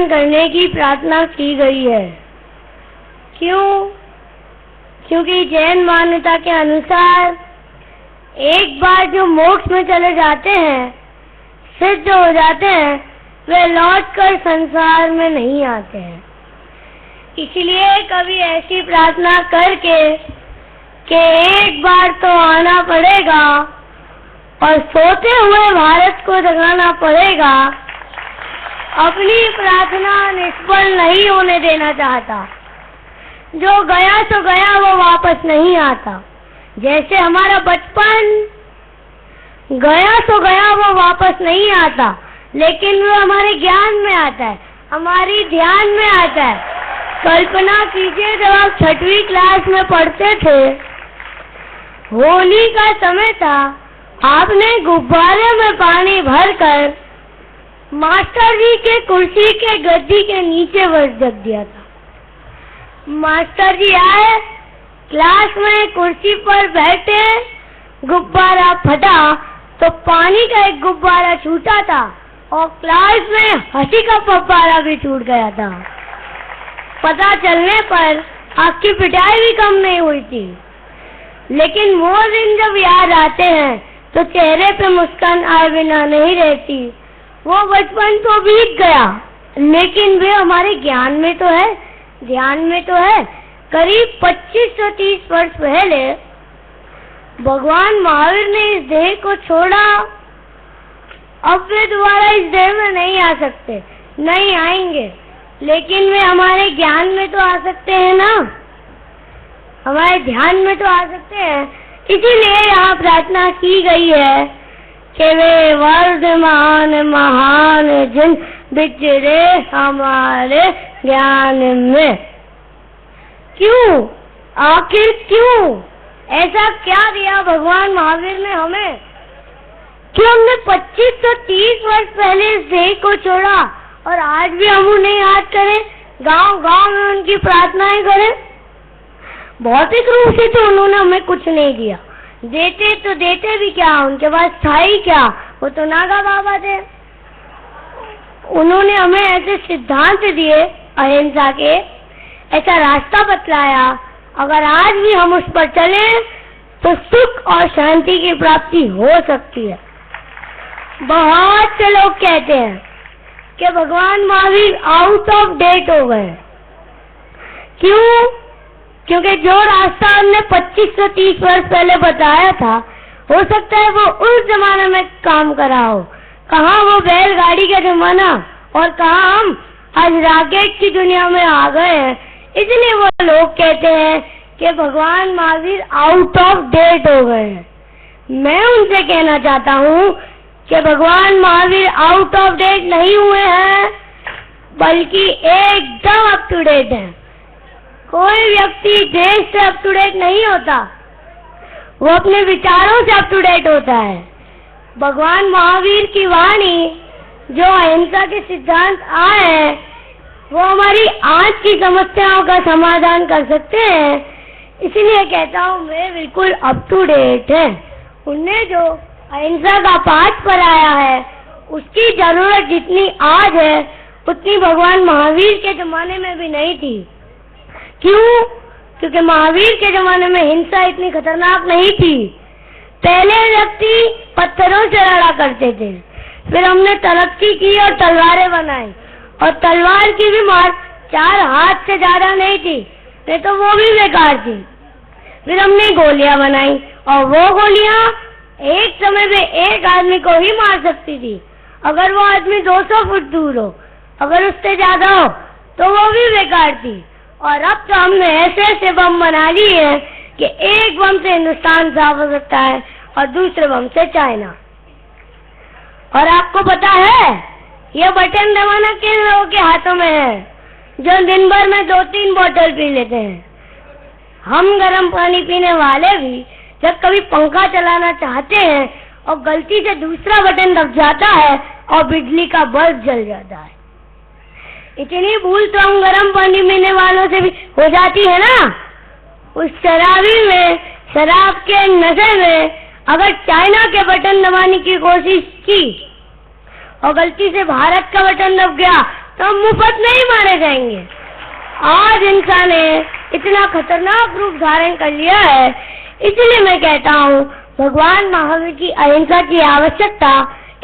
करने की प्रार्थना की गई है। क्यों? क्योंकि जैन मान्यता के अनुसार एक बार जो मोक्ष में चले जाते हैं, सिद्ध हो जाते हैं, वे लौटकर संसार में नहीं आते हैं। इसलिए कभी ऐसी प्रार्थना करके कि एक बार तो आना पड़ेगा और सोते हुए भारत को जगाना पड़ेगा, अपनी प्रार्थना निष्फल नहीं होने देना चाहता। जो गया सो गया, वो वापस नहीं आता। जैसे हमारा बचपन गया सो गया, वो वापस नहीं आता, लेकिन वो हमारे ज्ञान में आता है, हमारी ध्यान में आता है। कल्पना कीजिए, जब आप 6वीं क्लास में पढ़ते थे, होली का समय था, आपने गुब्बारे में पानी भरकर मास्टर जी के कुर्सी के गद्दी के नीचे बस रख दिया था। मास्टर जी आए, क्लास में कुर्सी पर बैठे, गुब्बारा फटा तो पानी का एक गुब्बारा छूटा था और क्लास में हंसी का फव्वारा भी छूट गया था। पता चलने पर आपकी पिटाई भी कम नहीं हुई थी। लेकिन वो दिन जब याद आते हैं तो चेहरे पे मुस्कान आए बिना नहीं रहती। वो बचपन तो बीत गया, लेकिन वे हमारे ज्ञान में तो है, ध्यान में तो है। करीब 2530 वर्ष पहले भगवान महावीर ने इस देह को छोड़ा। अब वे दोबारा इस देह में नहीं आ सकते, नहीं आएंगे, लेकिन वे हमारे ज्ञान में तो आ सकते हैं ना, हमारे ध्यान में तो आ सकते हैं। इसीलिए यहाँ प्रार्थना की गई है कि वे वर्धमान महान जिन विचरे हमारे ज्ञान में। क्यों? आखिर क्यों? ऐसा क्या दिया भगवान महावीर ने हमें कि हमने 2530 वर्ष पहले इस देह को छोड़ा और आज भी हम उन्हें याद करें, गांव गांव में उनकी प्रार्थनाएं करें। भौतिक रूप से तो उन्होंने हमें कुछ नहीं दिया, देते तो देते भी क्या, उनके पास था ही क्या, वो तो नागा बाबा थे। उन्होंने हमें ऐसे सिद्धांत दिए अहिंसा के, ऐसा रास्ता बतलाया। अगर आज भी हम उस पर चले तो सुख और शांति की प्राप्ति हो सकती है। बहुत से लोग कहते हैं कि भगवान महावीर आउट ऑफ डेट हो गए। क्यों? क्योंकि जो रास्ता हमने 2530 वर्ष पहले बताया था, हो सकता है वो उस जमाने में काम करा हो। कहाँ वो बैलगाड़ी का जमाना और कहाँ हम आज रॉकेट की दुनिया में आ गए हैं। इसलिए वो लोग कहते हैं कि भगवान महावीर आउट ऑफ डेट हो गए हैं। मैं उनसे कहना चाहता हूँ कि भगवान महावीर आउट ऑफ डेट नहीं हुए हैं, बल्कि एकदम अप टू डेट है। कोई व्यक्ति देश से अप टू डेट नहीं होता, वो अपने विचारों से अप टू डेट होता है। भगवान महावीर की वाणी, जो अहिंसा के सिद्धांत आए हैं, वो हमारी आज की समस्याओं का समाधान कर सकते हैं। इसलिए कहता हूँ वे बिल्कुल अप टू डेट है। उनने जो अहिंसा का पाठ पढ़ाया है, उसकी जरूरत जितनी आज है उतनी भगवान महावीर के जमाने में भी नहीं थी। क्यों? क्योंकि महावीर के जमाने में हिंसा इतनी खतरनाक नहीं थी। पहले व्यक्ति पत्थरों से लड़ा करते थे, फिर हमने तरक्की की और तलवारें बनाई, और तलवार की भी मार 4 हाथ से ज्यादा नहीं थी, नहीं तो वो भी बेकार थी। फिर हमने गोलियां बनाई, और वो गोलियां एक समय में एक आदमी को ही मार सकती थी। अगर वो आदमी 200 फुट दूर हो, अगर उससे ज्यादा हो, तो वो भी बेकार थी। और अब तो हमने ऐसे ऐसे बम बना लिए हैं कि एक बम से हिंदुस्तान साफ हो सकता है और दूसरे बम से चाइना। और आपको पता है, ये बटन दबाना किन लोगों के हाथों में है, जो दिन भर में 2-3 बोतल पी लेते हैं। हम गर्म पानी पीने वाले भी जब कभी पंखा चलाना चाहते हैं और गलती से दूसरा बटन दब जाता है और बिजली का बल्ब जल जाता है। इतनी भूल तो हम गर्म पानी पीने वालों से भी हो जाती है ना। उस शराबी में, शराब के नशे में अगर चाइना के बटन दबाने की कोशिश की और गलती से भारत का बटन दब गया तो हम मुफ्त नहीं मारे जाएंगे। आज इंसान ने इतना खतरनाक रूप धारण कर लिया है, इसलिए मैं कहता हूँ भगवान महावीर की अहिंसा की आवश्यकता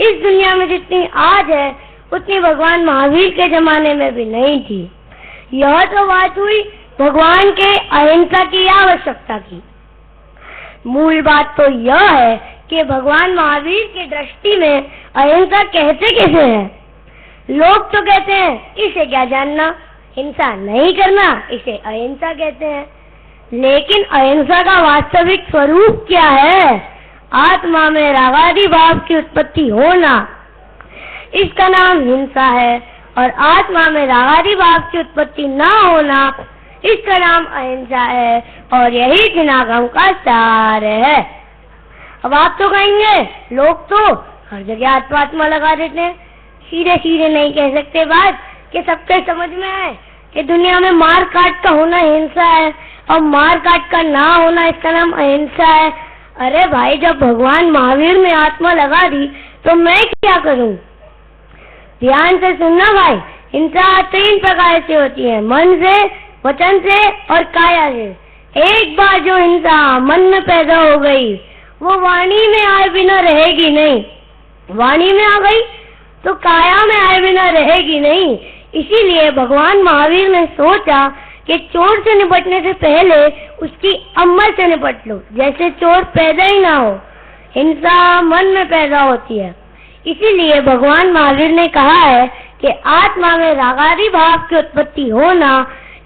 इस दुनिया में जितनी आज है उतनी भगवान महावीर के जमाने में भी नहीं थी। यह तो बात हुई भगवान के अहिंसा की आवश्यकता की। मूल बात तो यह है कि भगवान महावीर की दृष्टि में अहिंसा कहते कैसे है। लोग तो कहते हैं इसे क्या जानना, हिंसा नहीं करना, इसे अहिंसा कहते हैं। लेकिन अहिंसा का वास्तविक स्वरूप क्या है? आत्मा में रागादि भाव की उत्पत्ति होना, इसका नाम हिंसा है। और आत्मा में रागादि भाव की उत्पत्ति न होना, इसका नाम अहिंसा है। और यही जिनागम का सार है। अब आप तो कहेंगे लोग तो हर जगह आत्मा लगा देते हैं, सीधे सीधे नहीं कह सकते बात कि सबके समझ में है कि दुनिया में मार काट का होना हिंसा है और मार काट का ना होना इसका नाम अहिंसा है। अरे भाई, जब भगवान महावीर ने आत्मा लगा दी तो मैं क्या करूं? ध्यान से सुनना भाई, हिंसा 3 प्रकार से होती है, मन से, वचन से और काया से। एक बार जो हिंसा मन में पैदा हो गई वो वाणी में आए बिना रहेगी नहीं, वाणी में आ गई तो काया में आए बिना रहेगी नहीं। इसीलिए भगवान महावीर ने सोचा कि चोर से निपटने से पहले उसकी अम्मल से निपट लो, जैसे चोर पैदा ही ना हो। हिंसा मन में पैदा होती है। इसीलिए भगवान महावीर ने कहा है कि आत्मा में रागादि भाव की उत्पत्ति होना,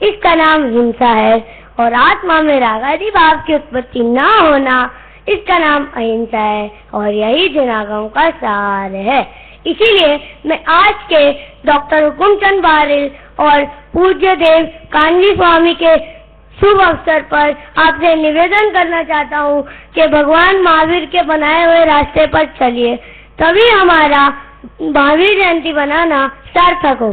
इसका नाम हिंसा है। और आत्मा में रागादि भाव की उत्पत्ति ना होना, इसका नाम अहिंसा है। और यही जिनागम का सार है। इसीलिए मैं आज के डॉक्टर हुकुमचंद बारिल और पूज्य देव कानली स्वामी के शुभ अवसर पर आपसे निवेदन करना चाहता हूँ कि भगवान महावीर के बनाए हुए रास्ते पर चलिए, तभी हमारा महावीर जयंती बनाना सार्थक हो।